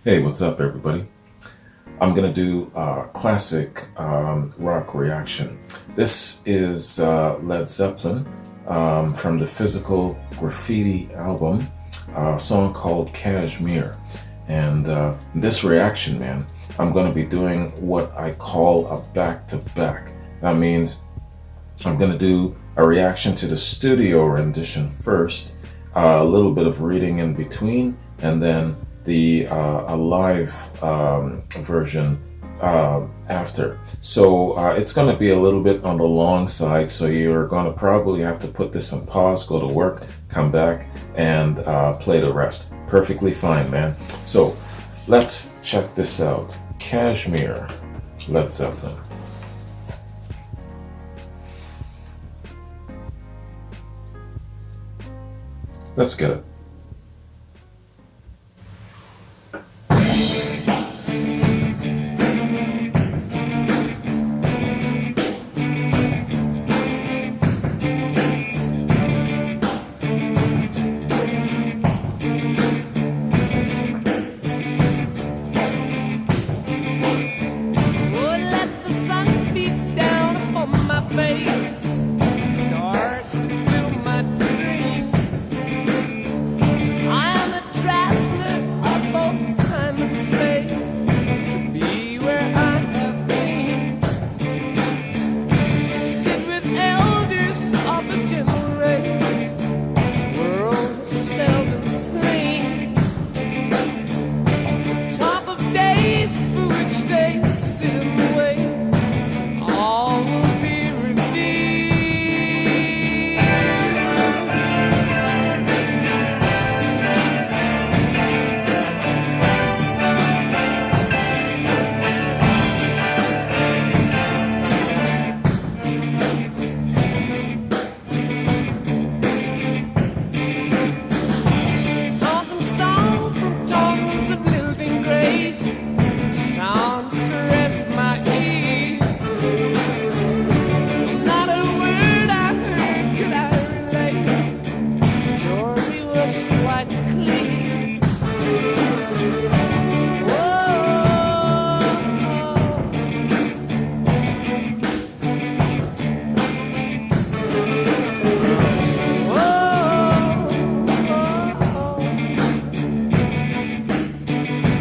Hey, what's up, everybody? I'm gonna do a classic rock reaction. This is Led Zeppelin from the Physical Graffiti album, a song called Kashmir. And this reaction, man, I'm gonna be doing what I call a back-to-back. That means I'm gonna do a reaction to the studio rendition first, a little bit of reading in between, and then the a live version after. So it's going to be a little bit on the long side, so you're going to probably have to put this on pause, go to work, come back, and play the rest. Perfectly fine, man. So let's check this out. Kashmir, Led Zeppelin. Let's get it.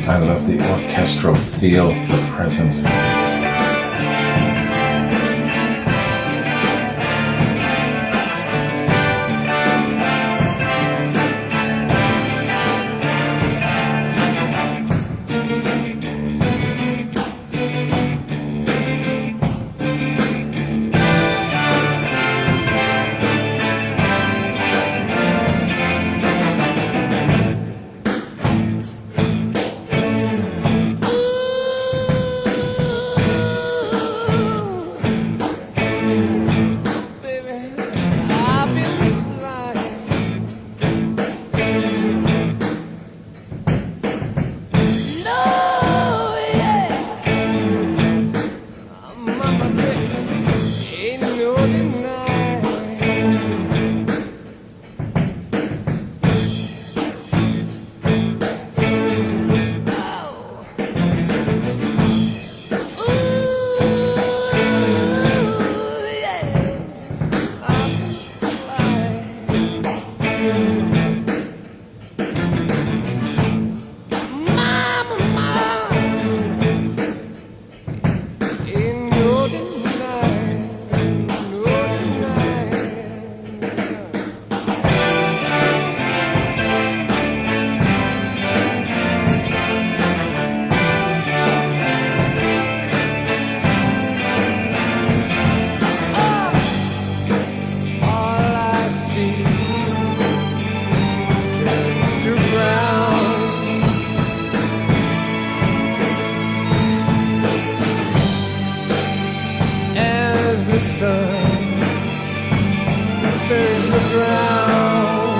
I love the orchestral feel, the presence. sun burns the ground.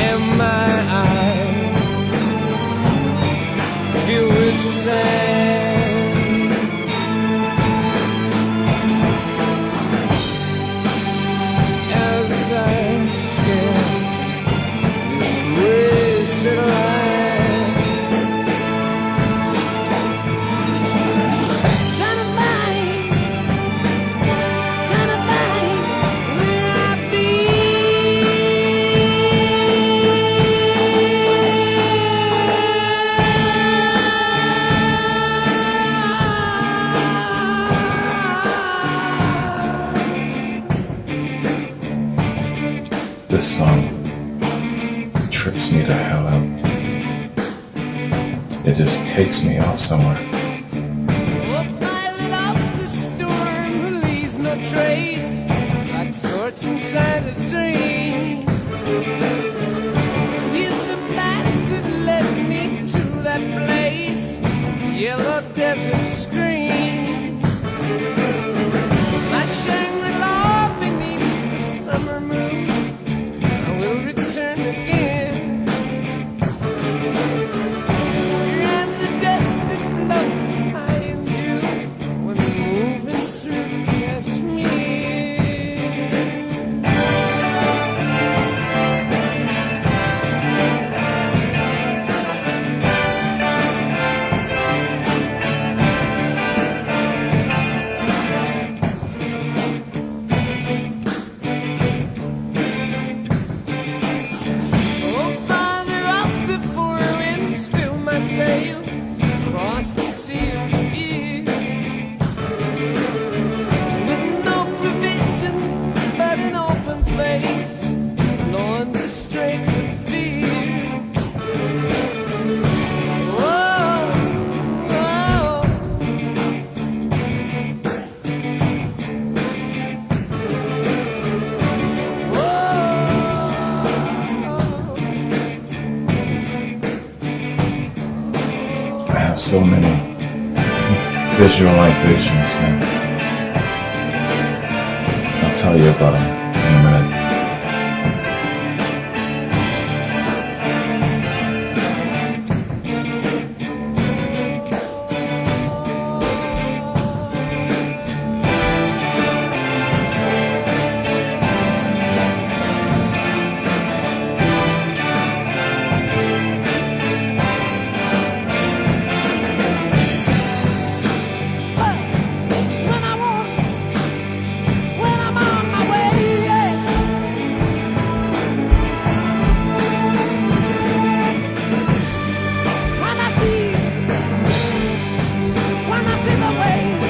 And my eyes sand. As I scan this wasted land, trying to find where I This song trips me to hell out. It just takes me off somewhere. oh, piling up the storm who leaves no trace, like thoughts inside a dream. Here's the path that led me to that place, yellow desert screen. My Shangri-La beneath the summer moon, I will return again. And the dust that floats high in June when I'm moving through Kashmir. Oh, farther up before winds fill my sails across the sea of fear, with no provision but an open face, blowing the straits of fear. Whoa, whoa. I have so many visualizations, man. I'll tell you about them in a minute. When I'm on my way, yeah. When I see the way you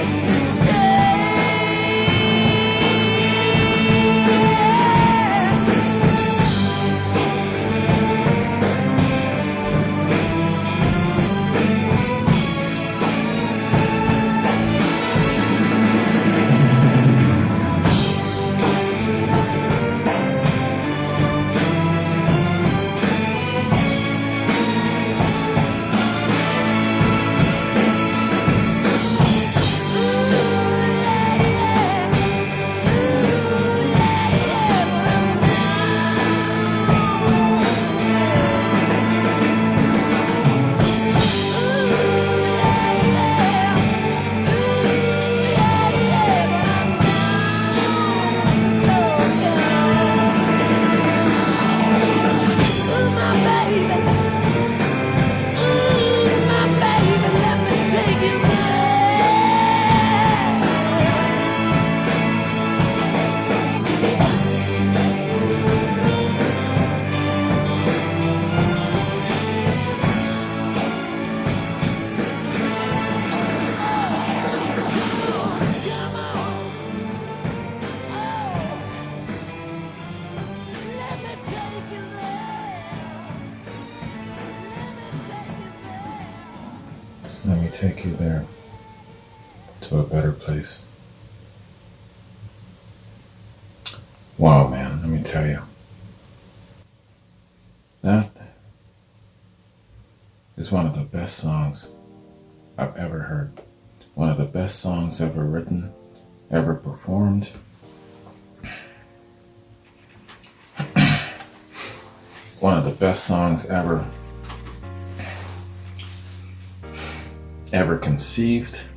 Let me take you there to a better place. Wow, man, let me tell you. That is one of the best songs I've ever heard. One of the best songs ever written, ever performed. One of the best songs ever ever conceived.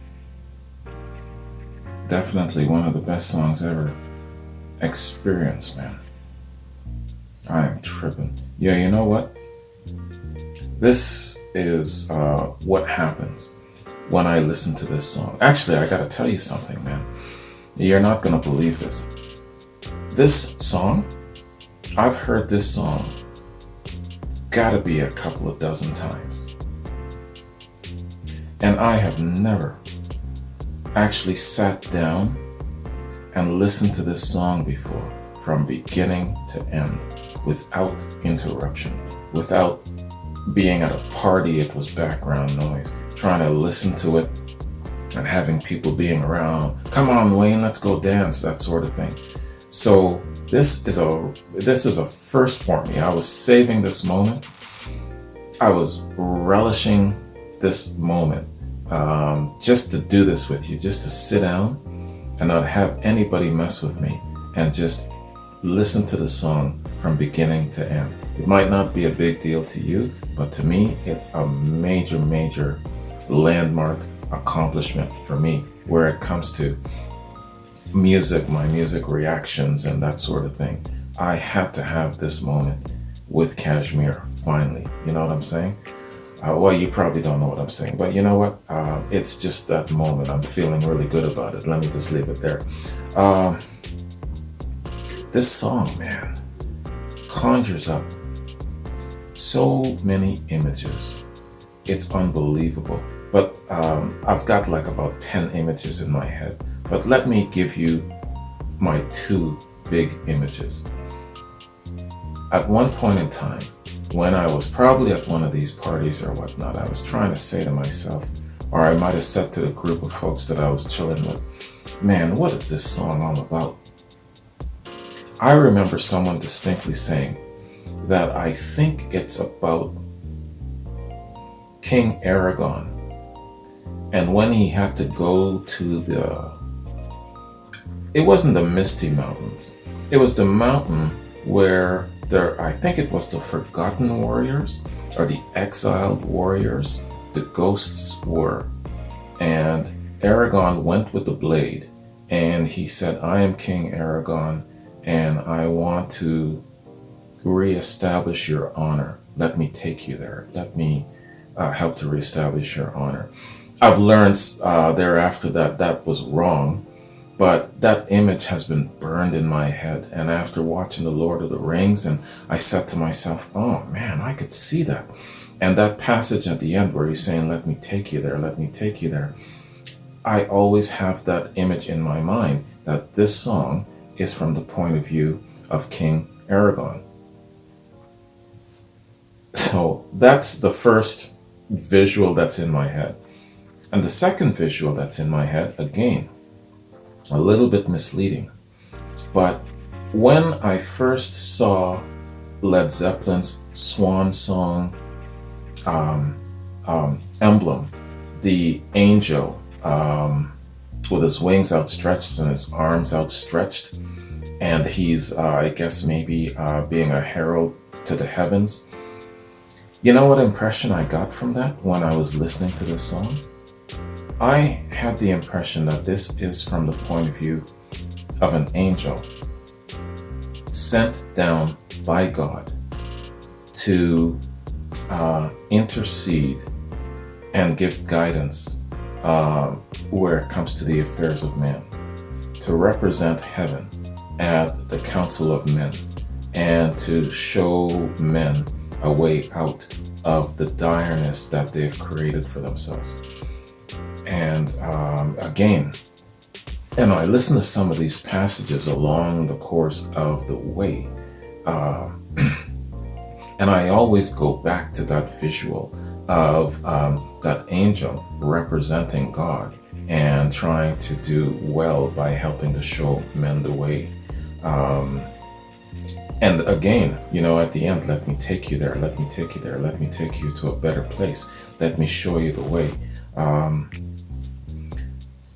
Definitely one of the best songs ever experienced, man. I am tripping. Yeah, you know what? This is what happens when I listen to this song. Actually, I gotta tell you something, man. You're not gonna believe this. This song, I've heard this song gotta be a couple of dozen times. And I have never actually sat down and listened to this song before from beginning to end without interruption, without being at a party. It was background noise, trying to listen to it and having people being around. Come on, Wayne, let's go dance, that sort of thing. So this is a first for me. I was saving this moment. I was relishing this moment just to do this with you, just to sit down and not have anybody mess with me and just listen to the song from beginning to end. It might not be a big deal to you, but to me, it's a major, major landmark accomplishment for me where it comes to music, my music reactions and that sort of thing. I had to have this moment with Kashmir finally. You know what I'm saying? Well, you probably don't know what I'm saying, but you know what? It's just that moment. I'm feeling really good about it. Let me just leave it there. This song, man, conjures up so many images. It's unbelievable. But I've got like about 10 images in my head. But let me give you my two big images. At one point in time, when I was probably at one of these parties or whatnot, I was trying to say to myself, or I might have said to the group of folks that I was chilling with, man, what is this song all about? I remember someone distinctly saying that I think it's about King Aragon. And when he had to go to it wasn't the Misty Mountains. It was the mountain where I think it was the Forgotten Warriors or the Exiled Warriors, the ghosts were. And Aragon went with the blade and he said, I am King Aragon and I want to reestablish your honor. Let me take you there. Let me help to reestablish your honor. I've learned thereafter that was wrong. But that image has been burned in my head. And after watching The Lord of the Rings, and I said to myself, oh man, I could see that. And that passage at the end where he's saying, let me take you there, let me take you there. I always have that image in my mind that this song is from the point of view of King Aragon. So that's the first visual that's in my head. And the second visual that's in my head, again, a little bit misleading. But when I first saw Led Zeppelin's Swan Song emblem, the angel with his wings outstretched and his arms outstretched, and he's, I guess, maybe being a herald to the heavens. You know what impression I got from that when I was listening to this song? I had the impression that this is from the point of view of an angel sent down by God to intercede and give guidance where it comes to the affairs of man, to represent heaven at the council of men and to show men a way out of the direness that they've created for themselves. And again, and I listen to some of these passages along the course of the way, and I always go back to that visual of that angel representing God and trying to do well by helping to show men the way. And again, you know, at the end, let me take you there, let me take you there, let me take you to a better place, let me show you the way.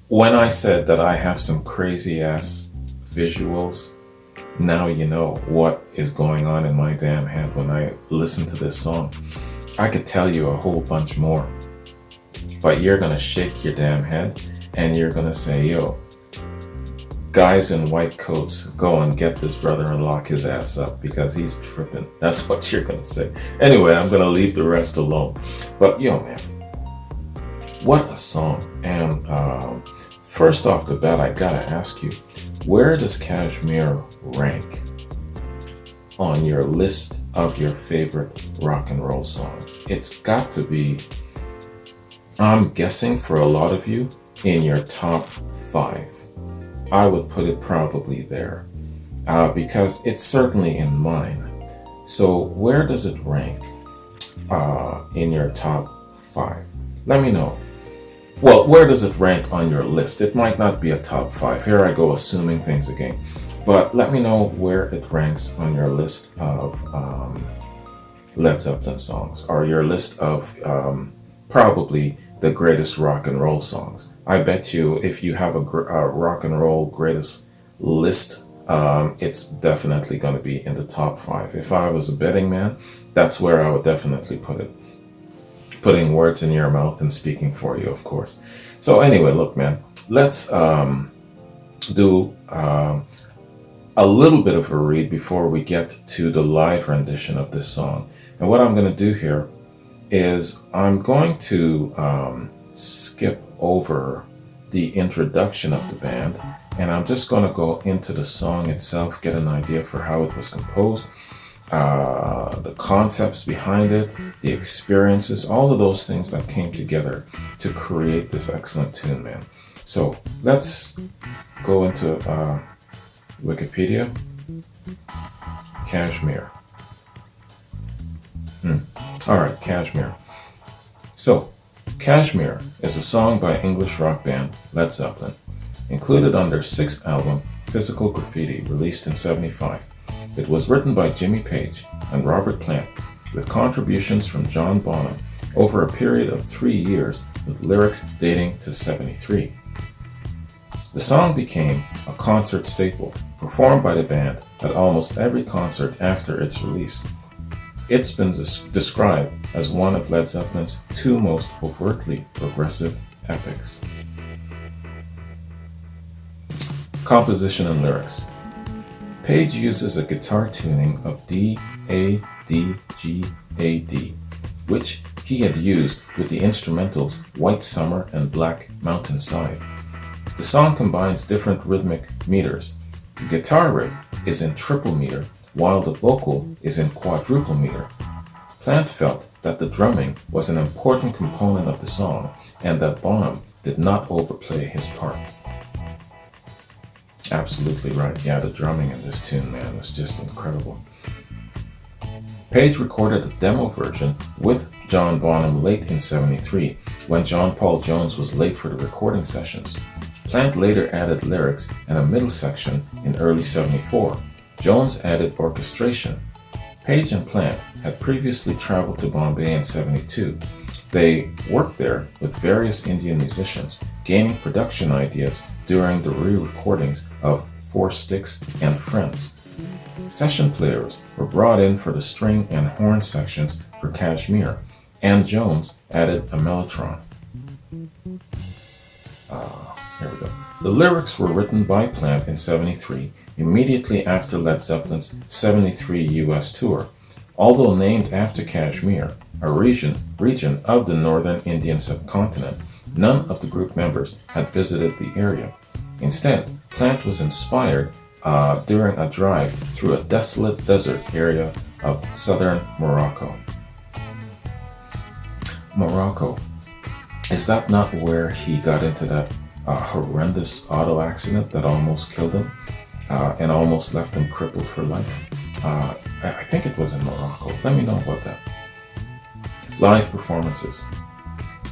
When I said that I have some crazy ass visuals, now you know what is going on in my damn head when I listen to this song. I could tell you a whole bunch more. but you're gonna shake your damn head and you're gonna say, yo, guys in white coats, go and get this brother and lock his ass up because he's tripping. That's what you're gonna say. Anyway, I'm gonna leave the rest alone. But yo, man, what a song. And first off the bat, I gotta ask you, where does Kashmir rank on your list of your favorite rock and roll songs? It's got to be, I'm guessing for a lot of you, in your top 5. I would put it probably there because it's certainly in mine. So where does it rank in your top 5? Let me know. Well, where does it rank on your list? It might not be a top 5. Here I go assuming things again. But let me know where it ranks on your list of Led Zeppelin songs, or your list of probably the greatest rock and roll songs. I bet you if you have a rock and roll greatest list, it's definitely going to be in the top 5. If I was a betting man, that's where I would definitely put it. Putting words in your mouth and speaking for you, of course. So anyway, look, man, let's do a little bit of a read before we get to the live rendition of this song. And what I'm going to do here is I'm going to skip over the introduction of the band, and I'm just going to go into the song itself, get an idea for how it was composed, the concepts behind it, the experiences, all of those things that came together to create this excellent tune, man. So let's go into Wikipedia. Kashmir. Alright, Kashmir. So, Kashmir is a song by English rock band Led Zeppelin, included on their 6th album, Physical Graffiti, released in '75. It was written by Jimmy Page and Robert Plant, with contributions from John Bonham over a period of 3 years, with lyrics dating to '73. The song became a concert staple, performed by the band at almost every concert after its release. It's been described as one of Led Zeppelin's 2 most overtly progressive epics. Composition and lyrics. Page uses a guitar tuning of D, A, D, G, A, D, which he had used with the instrumentals White Summer and Black Mountainside. The song combines different rhythmic meters. The guitar riff is in triple meter, while the vocal is in quadruple meter. Plant felt that the drumming was an important component of the song and that Bonham did not overplay his part. Absolutely right. Yeah, the drumming in this tune, man, was just incredible. Page recorded a demo version with John Bonham late in '73, when John Paul Jones was late for the recording sessions. Plant later added lyrics and a middle section in early '74. Jones added orchestration. Page and Plant had previously traveled to Bombay in '72. They worked there with various Indian musicians, gaining production ideas during the re-recordings of Four Sticks and Friends. Session players were brought in for the string and horn sections for Kashmir, and Jones added a mellotron. Here we go. The lyrics were written by Plant in '73, immediately after Led Zeppelin's '73 US tour. Although named after Kashmir, a region of the northern Indian subcontinent, none of the group members had visited the area. Instead, Plant was inspired during a drive through a desolate desert area of southern Morocco. Morocco. Is that not where he got into that horrendous auto accident that almost killed him and almost left him crippled for life? I think it was in Morocco. Let me know about that. Live performances.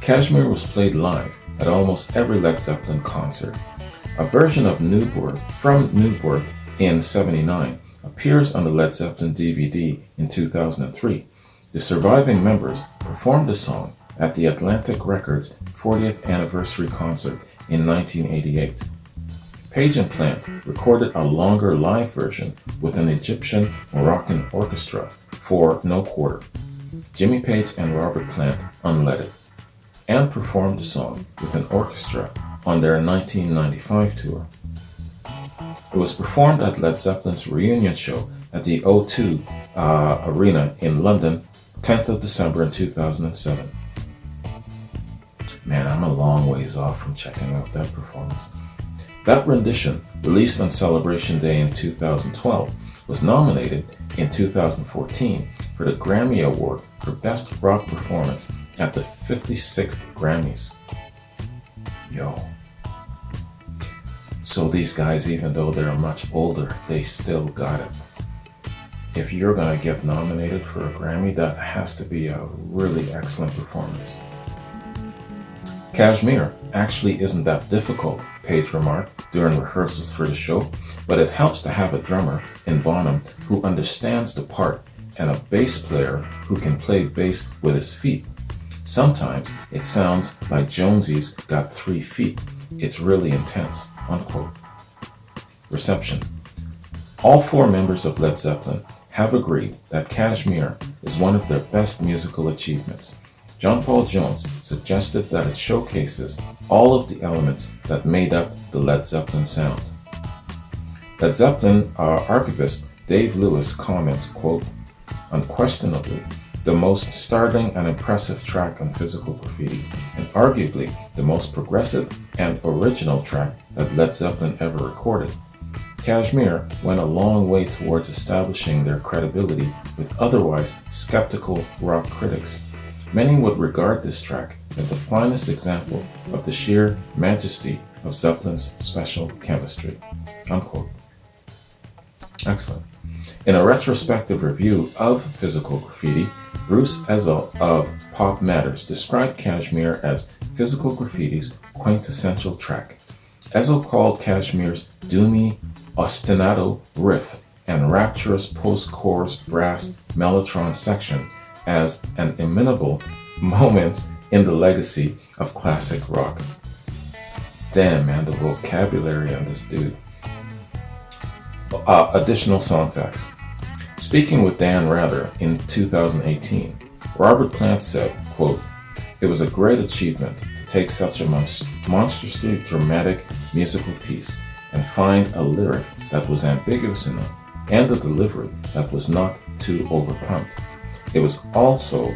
Kashmir was played live at almost every Led Zeppelin concert. A version of Knebworth in '79 appears on the Led Zeppelin DVD in 2003. The surviving members performed the song at the Atlantic Records 40th anniversary concert in 1988. Page and Plant recorded a longer live version with an Egyptian Moroccan orchestra for no quarter. Jimmy Page and Robert Plant unleaded. and performed the song with an orchestra on their 1995 tour. It was performed at Led Zeppelin's reunion show at the O2 Arena in London, 10th of December in 2007. Man, I'm a long ways off from checking out that performance. That rendition, released on Celebration Day in 2012, was nominated in 2014 for the Grammy Award for Best Rock Performance at the 56th Grammys. Yo. So these guys, even though they're much older, they still got it. If you're gonna get nominated for a Grammy, that has to be a really excellent performance. Kashmir actually isn't that difficult, Page remarked during rehearsals for the show, but it helps to have a drummer in Bonham who understands the part and a bass player who can play bass with his feet. Sometimes it sounds like Jonesy's got 3 feet. It's really intense, unquote. Reception. All 4 members of Led Zeppelin have agreed that Kashmir is one of their best musical achievements. John Paul Jones suggested that it showcases all of the elements that made up the Led Zeppelin sound. Led Zeppelin archivist Dave Lewis comments, quote, "Unquestionably, the most startling and impressive track on Physical Graffiti, and arguably the most progressive and original track that Led Zeppelin ever recorded. Kashmir went a long way towards establishing their credibility with otherwise skeptical rock critics. Many would regard this track as the finest example of the sheer majesty of Zeppelin's special chemistry," unquote. Excellent. In a retrospective review of Physical Graffiti, Bruce Ezell of Pop Matters described Kashmir as Physical Graffiti's quintessential track. Ezell called Kashmir's doomy, ostinato riff and rapturous post-chorus brass mellotron section as an inimitable moment in the legacy of classic rock. Damn, man, the vocabulary on this dude. Additional song facts. Speaking with Dan Rather in 2018, Robert Plant said, quote, "It was a great achievement to take such a monstrously dramatic musical piece and find a lyric that was ambiguous enough and a delivery that was not too overpumped. It was also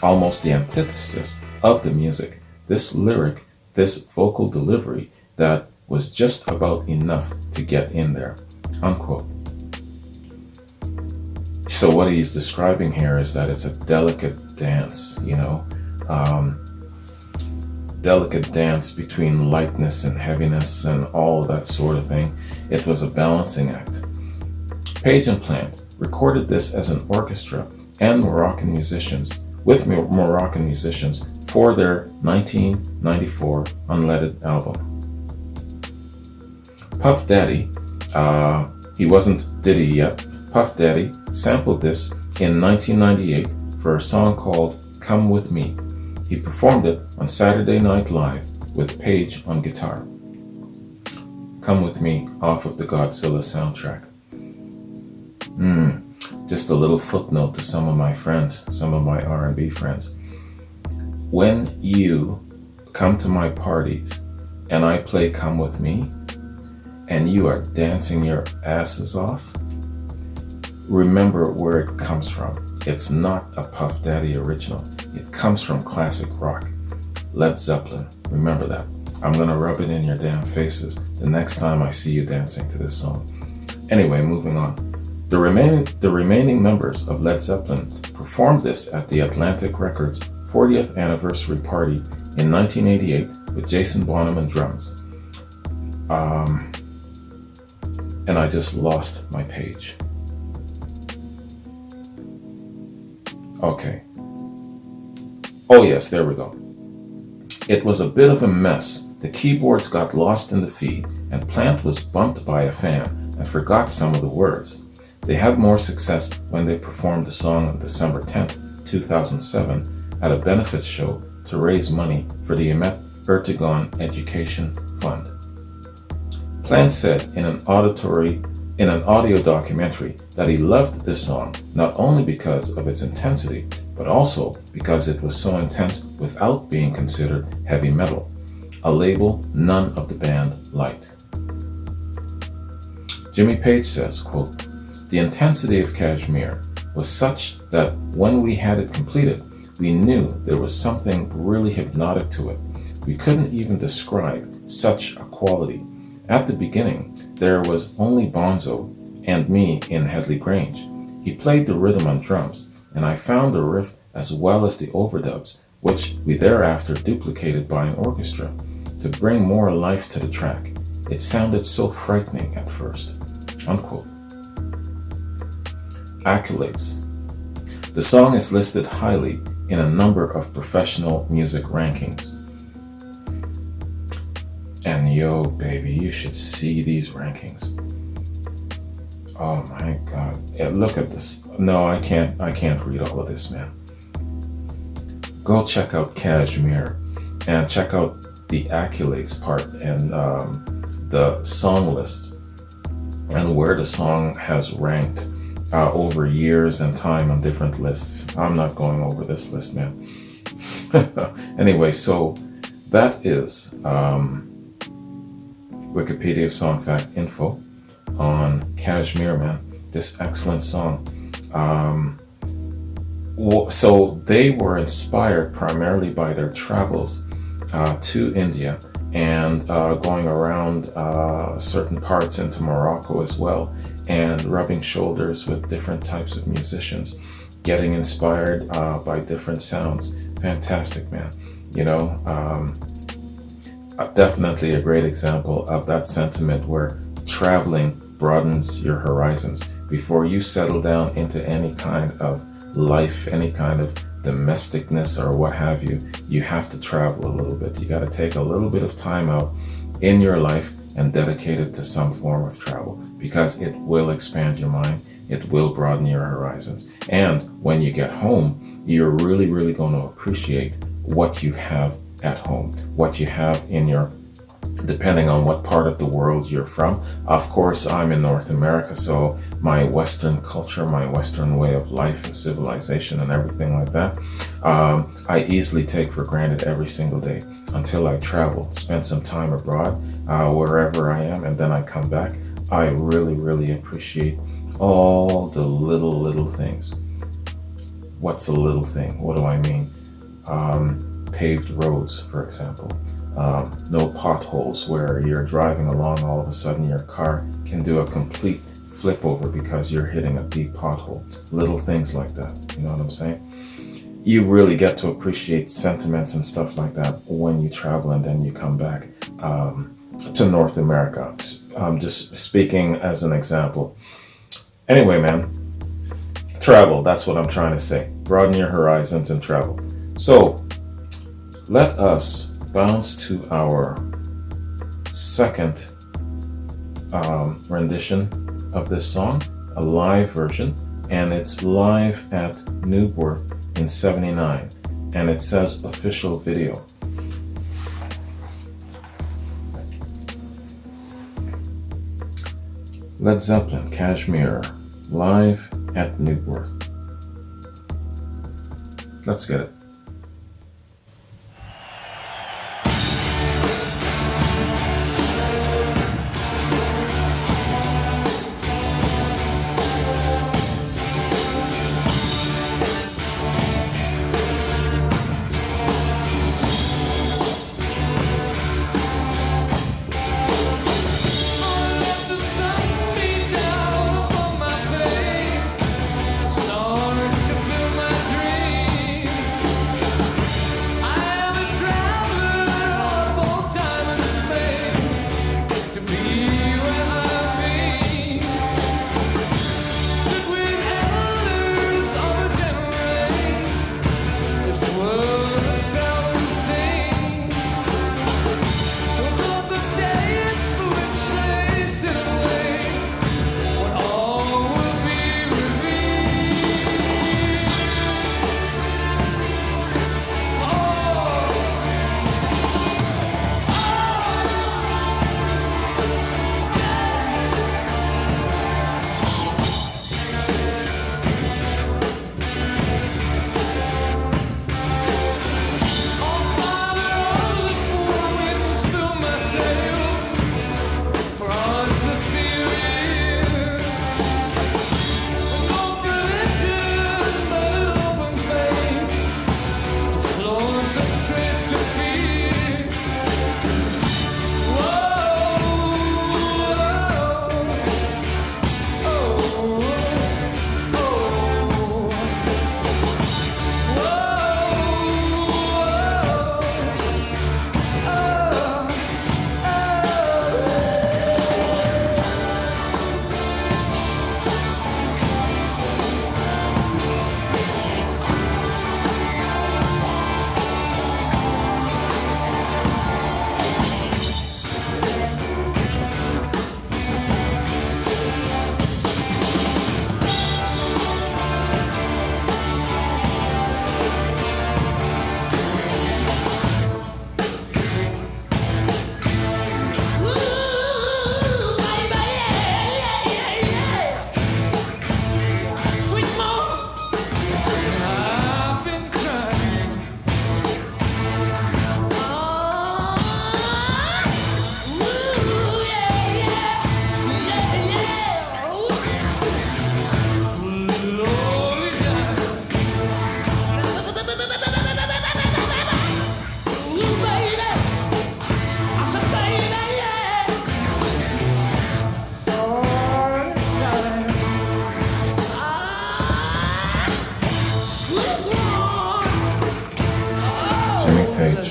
almost the antithesis of the music. This lyric, this vocal delivery that was just about enough to get in there," unquote. So what he's describing here is that it's a delicate dance, delicate dance between lightness and heaviness and all that sort of thing. It was a balancing act. Page and Plant recorded this as an orchestra and Moroccan musicians for their 1994 Unleaded album. Puff Daddy, he wasn't Diddy yet, Puff Daddy sampled this in 1998 for a song called Come With Me. He performed it on Saturday Night Live with Page on guitar. Come With Me off of the Godzilla soundtrack. Just a little footnote to some of my friends, some of my R&B friends. When you come to my parties and I play Come With Me and you are dancing your asses off, remember where it comes from. It's not a Puff Daddy original. It comes from classic rock. Led Zeppelin. Remember that. I'm gonna rub it in your damn faces the next time I see you dancing to this song. Anyway, moving on. The remaining members of Led Zeppelin performed this at the Atlantic Records 40th anniversary party in 1988 with Jason Bonham and drums. And I just lost my page. Okay. Oh yes, there we go. It was a bit of a mess. The keyboards got lost in the feed, and Plant was bumped by a fan and forgot some of the words. They had more success when they performed the song on December 10th, 2007 at a benefit show to raise money for the Emet Ertegun Education Fund. Plant said in an auditory in an audio documentary that he loved this song not only because of its intensity, but also because it was so intense without being considered heavy metal, a label none of the band liked. Jimmy Page says, quote, "The intensity of Kashmir was such that when we had it completed, we knew there was something really hypnotic to it. We couldn't even describe such a quality. At the beginning, there was only Bonzo and me in Headley Grange. He played the rhythm on drums, and I found the riff as well as the overdubs, which we thereafter duplicated by an orchestra, to bring more life to the track. It sounded so frightening at first." Unquote. Accolades. The song is listed highly in a number of professional music rankings. And yo, baby, you should see these rankings. Oh my God. Yeah, look at this. No, I can't read all of this, man. Go check out Kashmir and check out the accolades part and the song list and where the song has ranked over years and time on different lists. I'm not going over this list, man. Anyway, so that is Wikipedia song fact info on Kashmir, man. This excellent song. So they were inspired primarily by their travels to India and going around certain parts into Morocco as well, and rubbing shoulders with different types of musicians, getting inspired by different sounds. Fantastic, man. You know, definitely a great example of that sentiment where traveling broadens your horizons. Before you settle down into any kind of life, any kind of domesticness or what have you, you have to travel a little bit. You got to take a little bit of time out in your life and dedicate it to some form of travel, because it will expand your mind. It will broaden your horizons. And when you get home, you're really, really going to appreciate what you have at home, what you have in your, depending on what part of the world you're from. Of course, I'm in North America, so my Western culture, my Western way of life and civilization and everything like that, I easily take for granted every single day until I travel, spend some time abroad, wherever I am, and then I come back. I really, really appreciate all the little things. What's a little thing? What do I mean? Paved roads, for example. No potholes where you're driving along, all of a sudden your car can do a complete flip over because you're hitting a deep pothole. Little things like that, you know what I'm saying? You really get to appreciate sentiments and stuff like that when you travel and then you come back to North America. I'm just speaking as an example. Anyway, man, travel, that's what I'm trying to say. Broaden your horizons and travel. So let us bounce to our second rendition of this song, a live version, and it's live at Knebworth in '79, and it says official video. Led Zeppelin, Kashmir, live at Knebworth. Let's get it. Stars to fill my dream.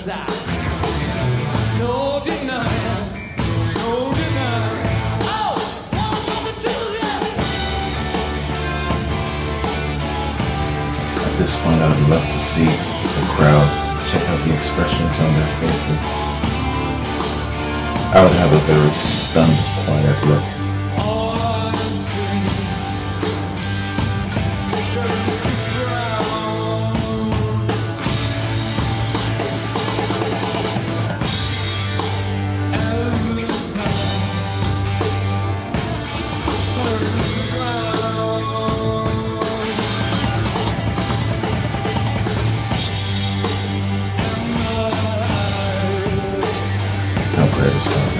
No denying, no denying. Oh, one mother to that. At this point, I would love to see the crowd check out the expressions on their faces. I would have a very stunned, quiet look. All I see turns to ground. As the sun turns to ground. How great is that?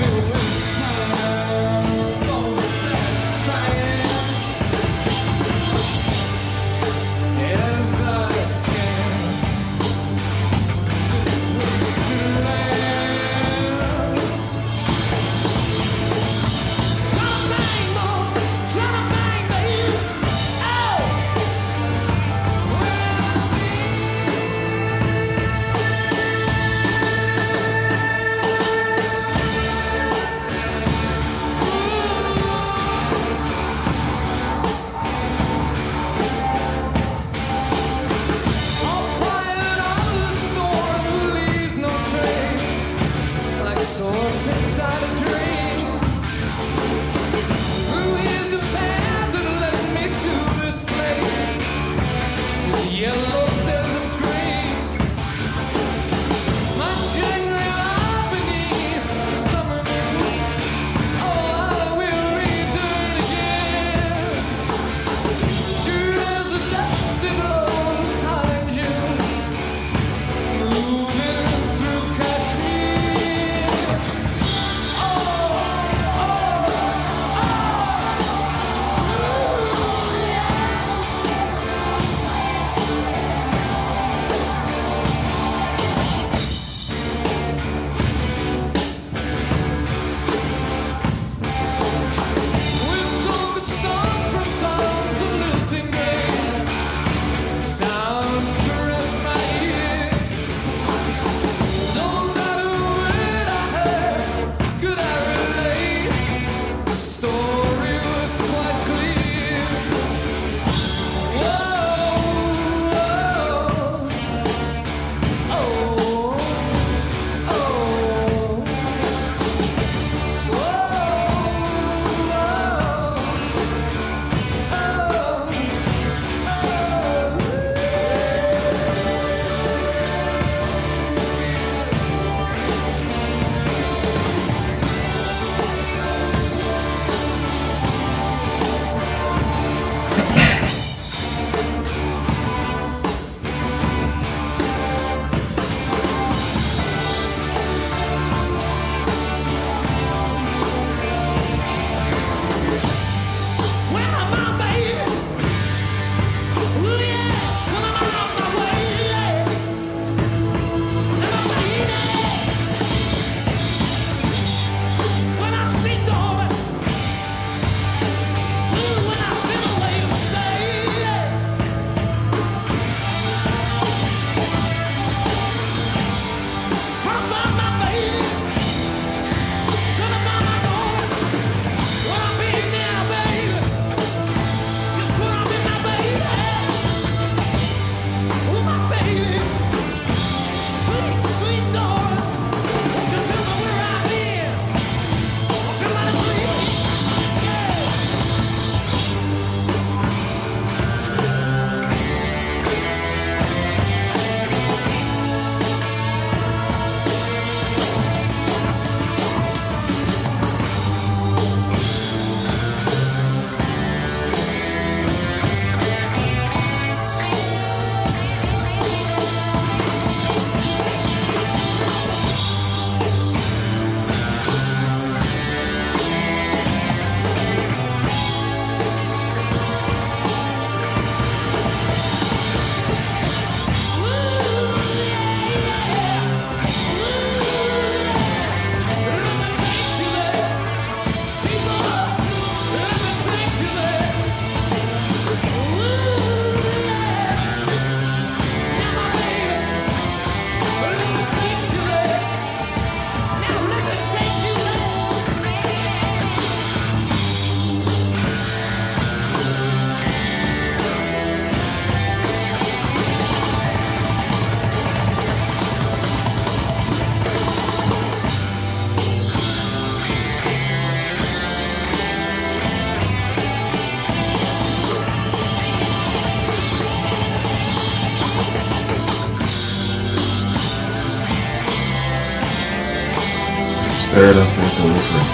spirit of their delivery.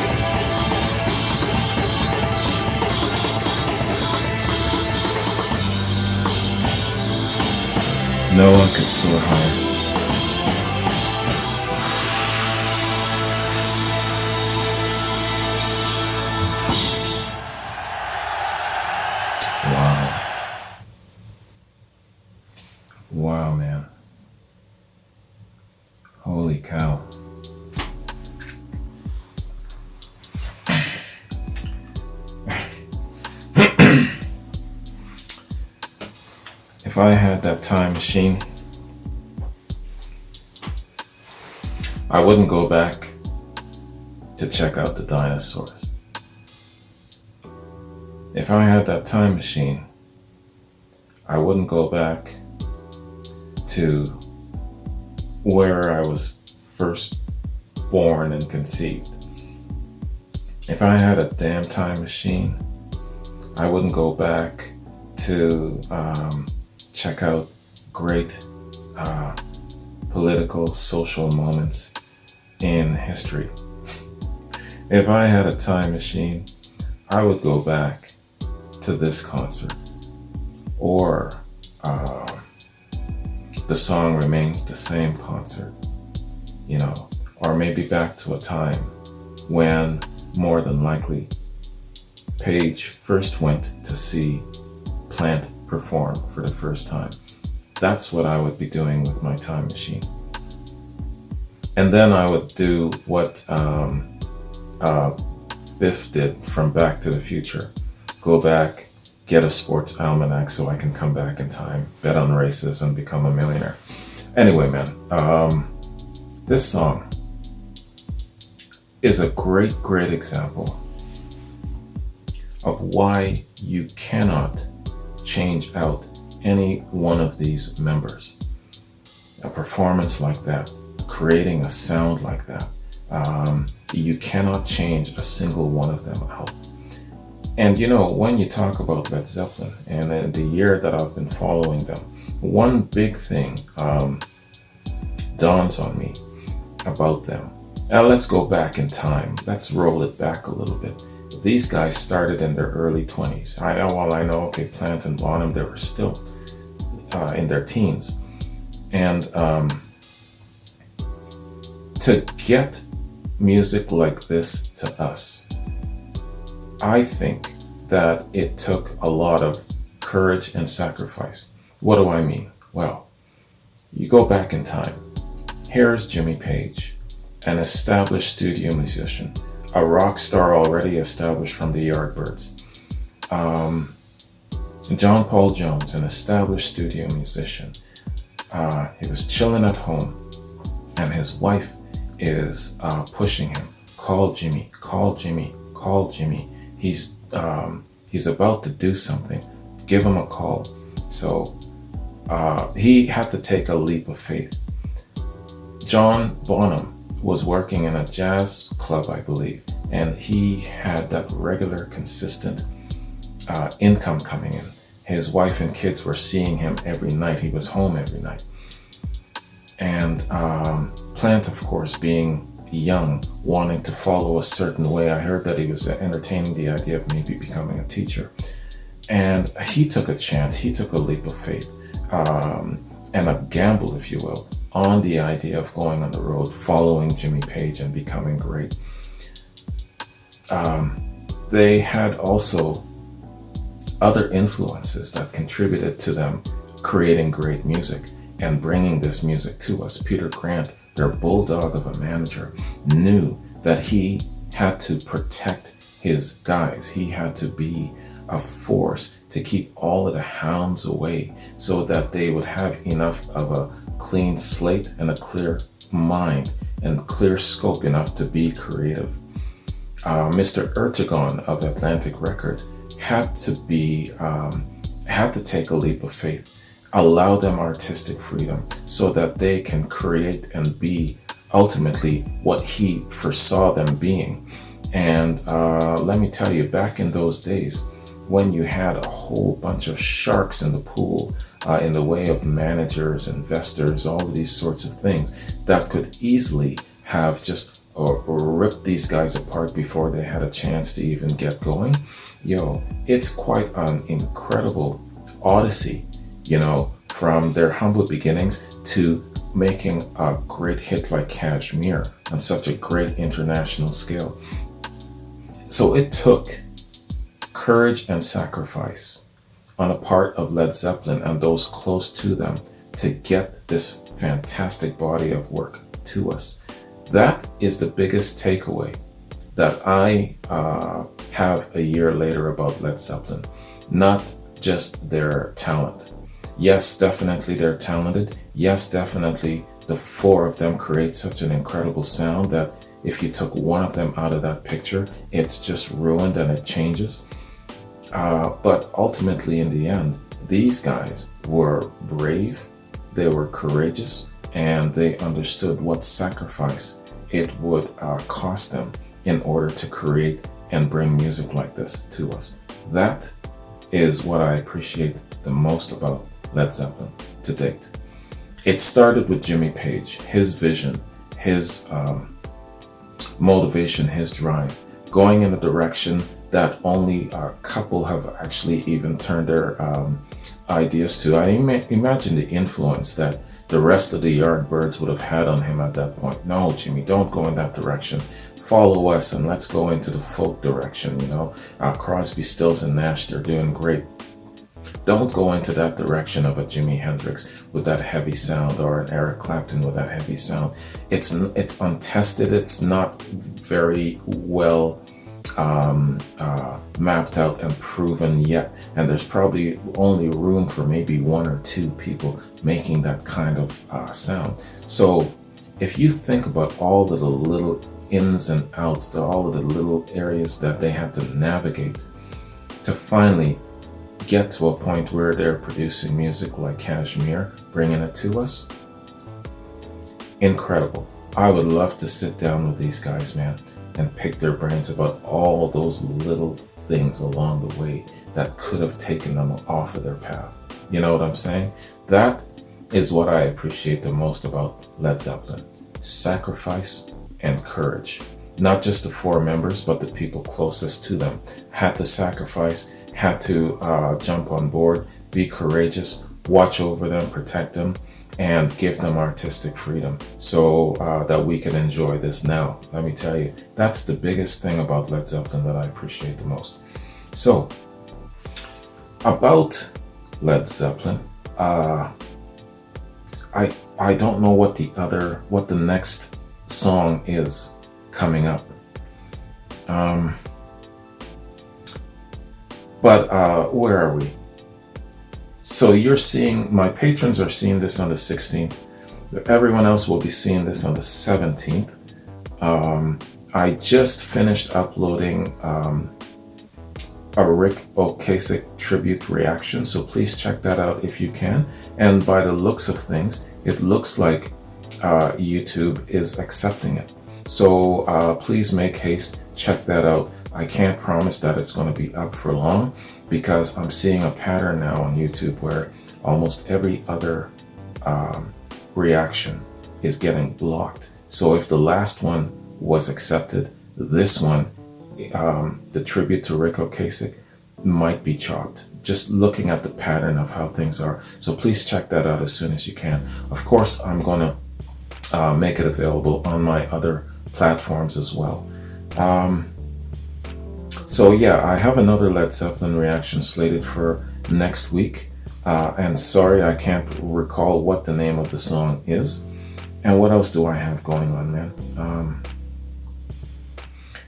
No one could soar higher. Wow. Wow, man. Holy cow. If I had that time machine, I wouldn't go back to check out the dinosaurs. If I had that time machine, I wouldn't go back to where I was first born and conceived. If I had a damn time machine, I wouldn't go back to check out great political, social moments in history. If I had a time machine, I would go back to this concert, or the song remains the same concert, or maybe back to a time when, more than likely, Page first went to see Plant perform for the first time. That's what I would be doing with my time machine. And then I would do what Biff did from Back to the Future. Go back, get a sports almanac so I can come back in time, bet on races, and become a millionaire. Anyway, man, this song is a great, great example of why you cannot change out any one of these members. A performance like that, creating a sound like that, you cannot change a single one of them out. And when you talk about Led Zeppelin and in the year that I've been following them, one big thing dawns on me about them. Now let's go back in time. Let's roll it back a little bit. These guys started in their early 20s. I know, okay, Plant and Bonham, they were still in their teens. And to get music like this to us, I think that it took a lot of courage and sacrifice. What do I mean? Well, you go back in time. Here's Jimmy Page, an established studio musician, a rock star already established from the Yardbirds. John Paul Jones, an established studio musician. He was chilling at home, and his wife is pushing him. Call Jimmy, call Jimmy, call Jimmy. He's about to do something. Give him a call. So he had to take a leap of faith. John Bonham was working in a jazz club, I believe, and he had that regular, consistent income coming in. His wife and kids were seeing him every night. He was home every night. And Plant, of course, being young, wanting to follow a certain way, I heard that he was entertaining the idea of maybe becoming a teacher. And he took a chance, he took a leap of faith, and a gamble, if you will, on the idea of going on the road, following Jimmy Page and becoming great. They had also other influences that contributed to them creating great music and bringing this music to us. Peter Grant, their bulldog of a manager, knew that he had to protect his guys. He had to be a force to keep all of the hounds away so that they would have enough of a clean slate and a clear mind and clear scope enough to be creative. Mr. Ertegun of Atlantic Records had to take a leap of faith, allow them artistic freedom so that they can create and be ultimately what he foresaw them being. And let me tell you, back in those days, when you had a whole bunch of sharks in the pool, in the way of managers, investors, all of these sorts of things that could easily have just or ripped these guys apart before they had a chance to even get going. It's quite an incredible odyssey, from their humble beginnings to making a great hit like Kashmir on such a great international scale. So it took courage and sacrifice on a part of Led Zeppelin and those close to them to get this fantastic body of work to us. That is the biggest takeaway that I have a year later about Led Zeppelin. Not just their talent. Yes, definitely they're talented. Yes, definitely the four of them create such an incredible sound that if you took one of them out of that picture, it's just ruined and it changes. But ultimately, in the end, these guys were brave, they were courageous, and they understood what sacrifice it would cost them in order to create and bring music like this to us. That is what I appreciate the most about Led Zeppelin to date. It started with Jimmy Page, his vision, his motivation, his drive, going in a direction that only a couple have actually even turned their ideas to. I imagine the influence that the rest of the Yardbirds would have had on him at that point. No, Jimmy, don't go in that direction. Follow us and let's go into the folk direction. Crosby, Stills, and Nash, they're doing great. Don't go into that direction of a Jimi Hendrix with that heavy sound, or an Eric Clapton with that heavy sound. It's untested. It's not very well mapped out and proven yet, and there's probably only room for maybe one or two people making that kind of sound. So if you think about all of the little ins and outs, all of the little areas that they had to navigate to finally get to a point where they're producing music like Kashmir, bringing it to us, incredible. I would love to sit down with these guys, man, and pick their brains about all those little things along the way that could have taken them off of their path. You know what I'm saying? That is what I appreciate the most about Led Zeppelin. Sacrifice and courage. Not just the four members, but the people closest to them had to sacrifice, had to jump on board, be courageous, watch over them, protect them, and give them artistic freedom so that we can enjoy this now. Let me tell you, that's the biggest thing about Led Zeppelin that I appreciate the most. So, about Led Zeppelin, I don't know what the next song is coming up. But where are we? So my patrons are seeing this on the 16th. Everyone else will be seeing this on the 17th. I just finished uploading a Rick Ocasek tribute reaction, so please check that out if you can. And by the looks of things, it looks like YouTube is accepting it. So please make haste, check that out. I can't promise that it's going to be up for long because I'm seeing a pattern now on YouTube where almost every other reaction is getting blocked. So if the last one was accepted, this one, the tribute to Rick Ocasek, might be chopped. Just looking at the pattern of how things are. So please check that out as soon as you can. Of course, I'm going to make it available on my other platforms as well. So yeah, I have another Led Zeppelin reaction slated for next week. And sorry, I can't recall what the name of the song is. And what else do I have going on, man?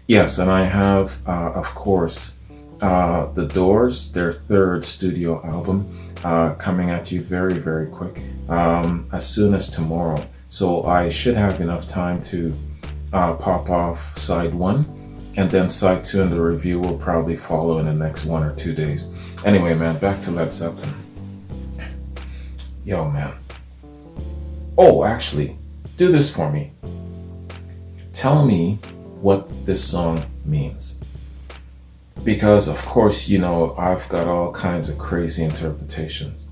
Yes, and I have, of course, The Doors, their third studio album, coming at you very, very quick, as soon as tomorrow. So I should have enough time to pop off side 1. And then side 2 and the review will probably follow in the next 1 or 2 days. Anyway, man, back to Led Zeppelin. Yo, man. Oh, actually, do this for me. Tell me what this song means. Because, of course, I've got all kinds of crazy interpretations.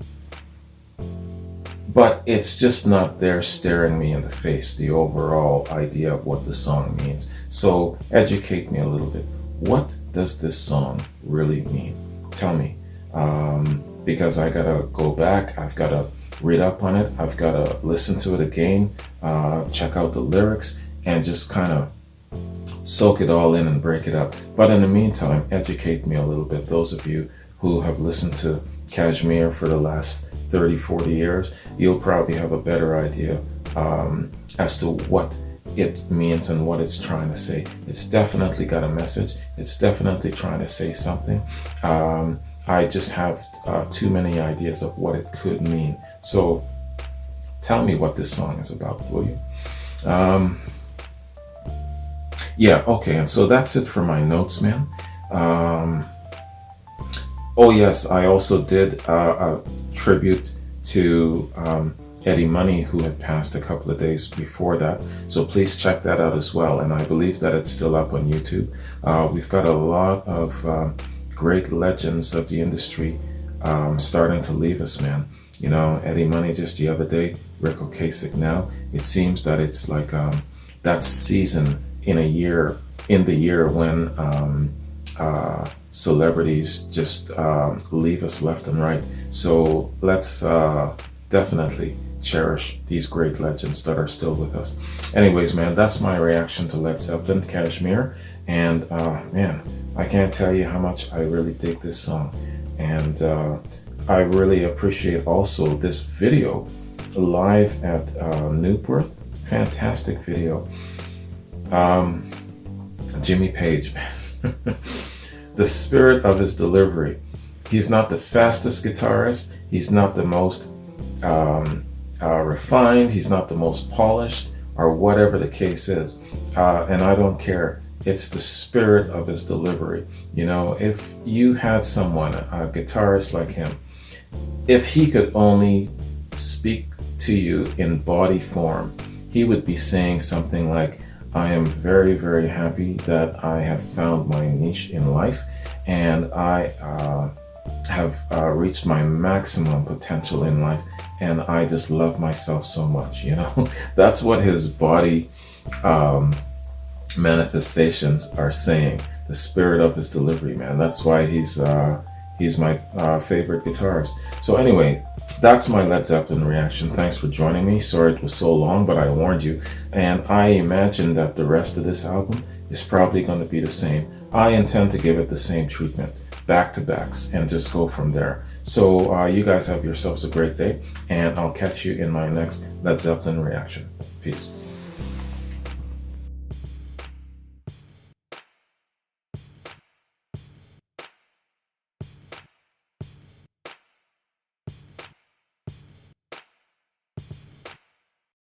but it's just not there staring me in the face, the overall idea of what the song means. So educate me a little bit. What does this song really mean? Tell me. Because I gotta go back, I've gotta read up on it, I've gotta listen to it again, check out the lyrics, and just kind of soak it all in and break it up. But in the meantime, educate me a little bit. Those of you who have listened to Kashmir for the last 30, 40 years, you'll probably have a better idea as to what it means and what it's trying to say. It's definitely got a message. It's definitely trying to say something. I just have too many ideas of what it could mean. So tell me what this song is about, will you? Yeah, okay, and so that's it for my notes, man. Oh yes, I also did a tribute to Eddie Money, who had passed a couple of days before that. So please check that out as well. And I believe that it's still up on YouTube. We've got a lot of great legends of the industry starting to leave us, man. You know, Eddie Money just the other day, Rick Ocasek now. It seems that it's like that season in the year when celebrities just leave us left and right. So let's definitely cherish these great legends that are still with us. Anyways, man, that's my reaction to Led Zeppelin, Kashmir. And man, I can't tell you how much I really dig this song. And I really appreciate also this video live at Knebworth. Fantastic video. Jimmy Page, man. The spirit of his delivery. He's not the fastest guitarist. He's not the most refined. He's not the most polished, or whatever the case is. And I don't care. It's the spirit of his delivery. You know, if you had someone, a guitarist like him, if he could only speak to you in body form, he would be saying something like, I am very, very happy that I have found my niche in life, and I have reached my maximum potential in life, and I just love myself so much, you know? That's what his body manifestations are saying, the spirit of his delivery, man. That's why he's my favorite guitarist. So anyway, that's my Led Zeppelin reaction. Thanks for joining me. Sorry it was so long, but I warned you. And I imagine that the rest of this album is probably going to be the same. I intend to give it the same treatment, back-to-backs, and just go from there. So you guys have yourselves a great day, and I'll catch you in my next Led Zeppelin reaction. Peace.